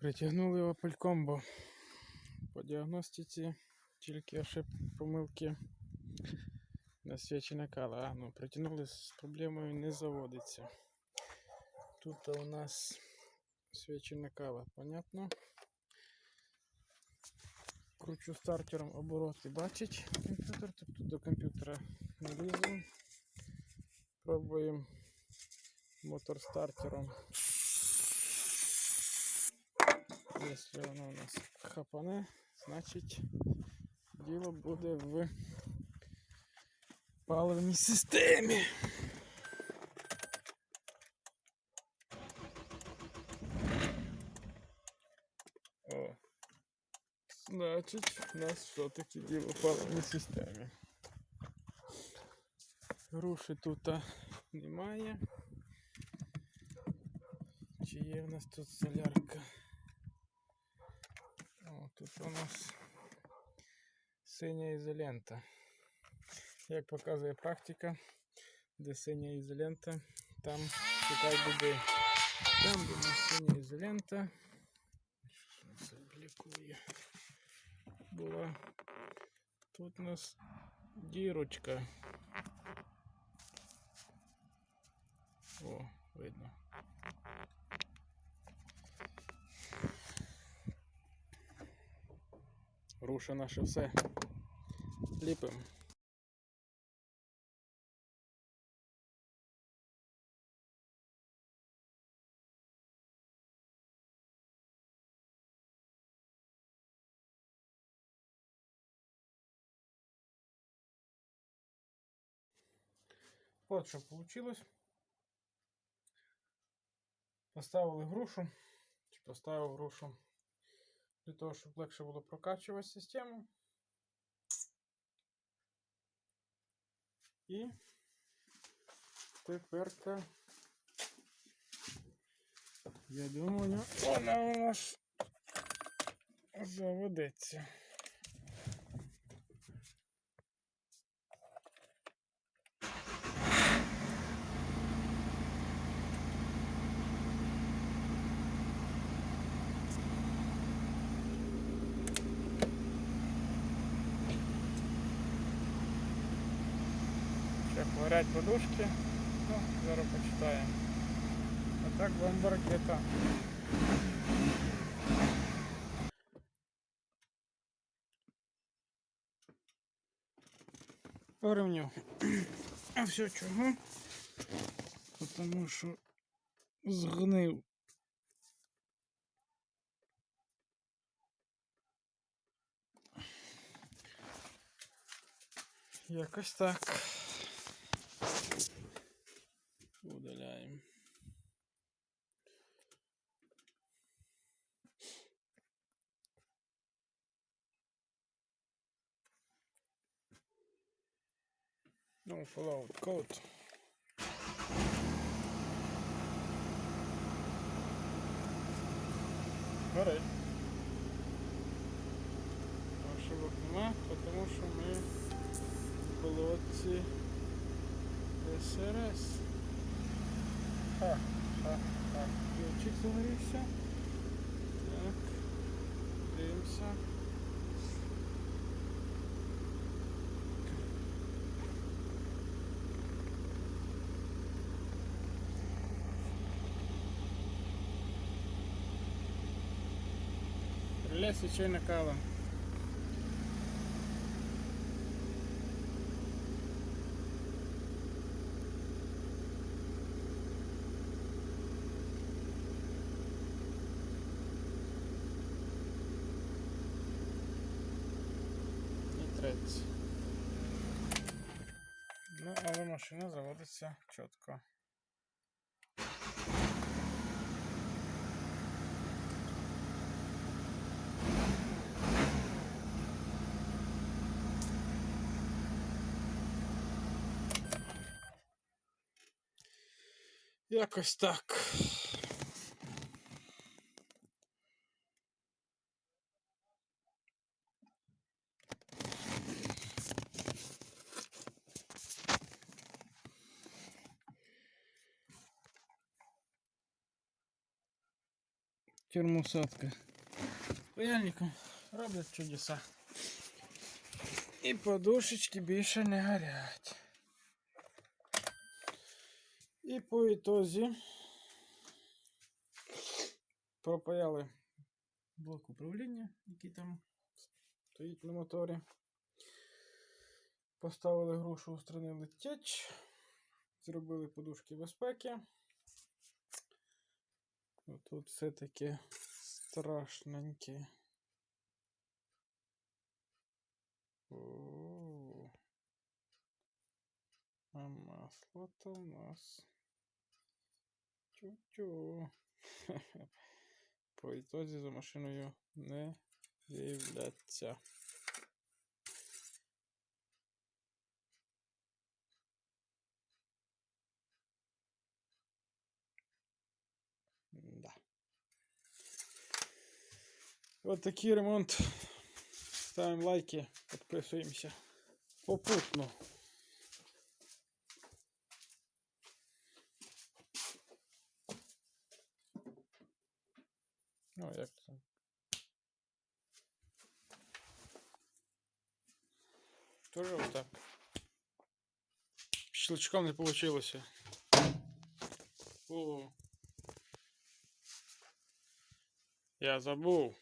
Притягнули Opel Combo. По діагностиці тільки помилки насвячена кала. Притягнули з проблемою не заводиться. Тут у нас свічена кава, понятно. Кручу стартером обороти, бачить комп'ютер, тобто до комп'ютера не ліземо. Пробуємо мотор стартером. Якщо воно у нас хапане, значить діло буде в паливній системі. О, значить у нас все-таки діло в паливній системі. Груші тут немає. Чи є в нас тут солярка? О, тут у нас синя ізолента. Як показує практика, де синя ізолента, там шукай біди. Там, де у нас синя ізолента, що це блікує, була, тут у нас дірочка. О, видно. Груша наше все. Ліпимо. От що вийшло. Поставив грушу для того, щоб легше було прокачувати систему. І тепер, я думаю, вона у нас заведеться. Ще горять подушки, зараз почитаємо. А так бомба ракета. Порівню. А все чого? Тому що згнив. Якось так. Удаляємо. No fallout code. Горить. Ошибок нема, тому що ми в колодці СРС. Ключик загорівся. Так, дивимося. Реле свічейна кава. І третій. Ну, але машина заводиться чітко. Якось так. термосадка паяльником роблять чудеса. І подушечки більше не горять. І по ітозі пропаяли блок управління, який там стоїть на моторі. Поставили грушу, устранили теч. Зробили подушки безпеки. Тут все таке страшненьке. А масло-то у нас тю-тю. По ітозі за машиною не з'являться. Да. Вот такий ремонт. Ставимо лайки, підписуємося попутно. Ну, як це? Тоже отак. Щелчком не получилося. О. Я забув.